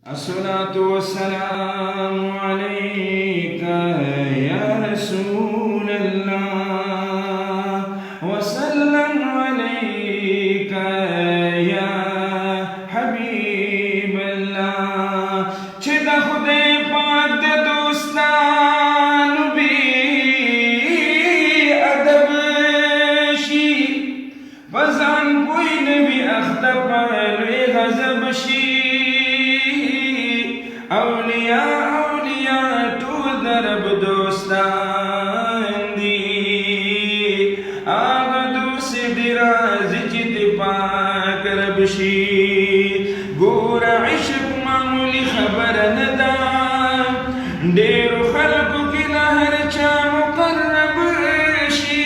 الصلاة والسلام عليك يا رسول الله وسلم عليك يا حبيب الله چې د خدای پاک د دوستانو بي ادب شي وزن کوئی نبی اخته پلوی غضب شي اولیاء ټول درب دوستان دي آغا دوست دی رازی چی دی پاک رب شی گور عشق معمولی خبر ندا دیرو خلقو کی لہر چا مقرب شی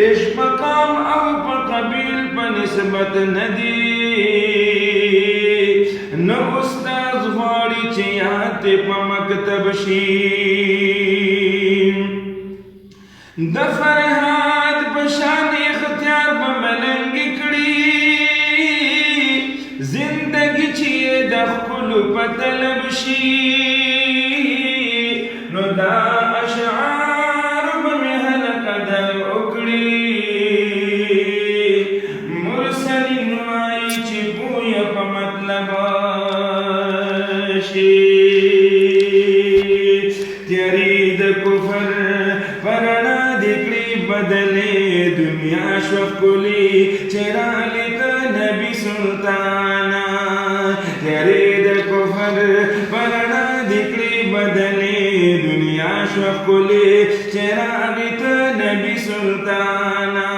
عشق مقام او پا قبیل پا نسبت ندی نو استاز غواړي چې یاد په مکتب شي د فرهاد په شان اختیار په ملنګ کړي زندګي چې د خپل په طلب شي نو دا اشعار به مهل قدر وکړي مرسلین وایي چې پوهه په مطلب تیاری د کفر پرنا دکړي بدلې دنیا شو کلی چرالی ته نبی سلطانا تیاری د کفر پرنا دکړي بدلې دنیا شو کلی چرالی ته نبی سلطانا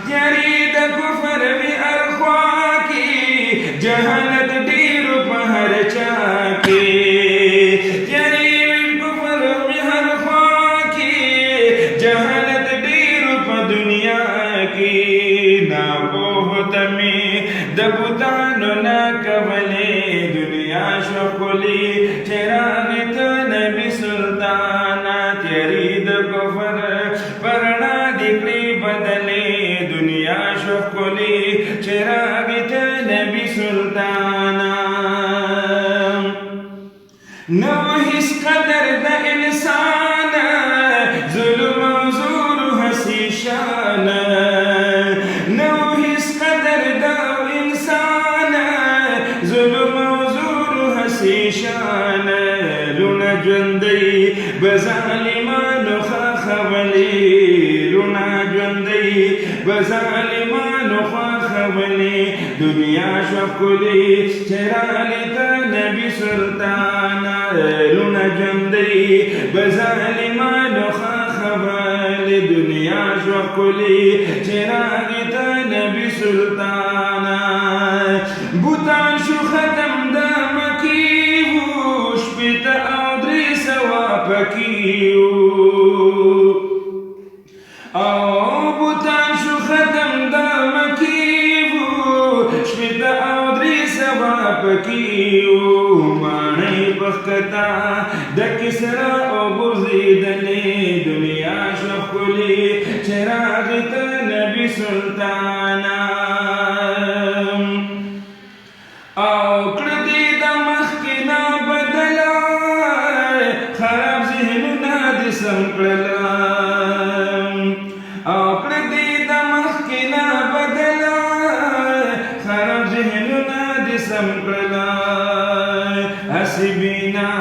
تیاری د کفر وی ارخوا کی جهالت ډیر په هر چا کې دبوتانو نا کولی دنیا شکلی چراغی تا نبی سلطانا تیری د کفر پرنا دکڑی بدلی دنیا شکلی چراغی تا نبی سلطانا نو حس قدر دا انسان ظلم و زور حسی شان شان لونا جوندی بظالمانو خاخولی لونا جوندی بظالمانو خاخولی دنیا شکلی چرالی تا نبی سلطانا لونا جوندی بظالمانو خاخولی دنیا شکلی چرالی تا نبی سلطانا بوتان شو ختم دا پکیو او بوتان شو ختم دا مکیو شپیت او دری سوا پکیو مانی بخکتا دا کسرا او برزیدنی دنیا شخلی چراغت نبی سلطانا او کردی دا مخکنا بدلا خراب ذهنونه دې سم کړل او پردې د مخکې نه بدله خراب ذهنونه دې سم کړل هسې بنا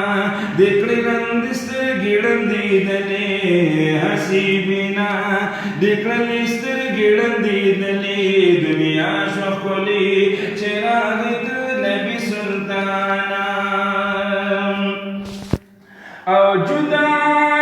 د کړې رندې سترګې ړندېدلې هسې بنا د کړلې سترګې ړندېدلې دنیا شوه ښکلې چې راغی د نبي سلطانا او جدا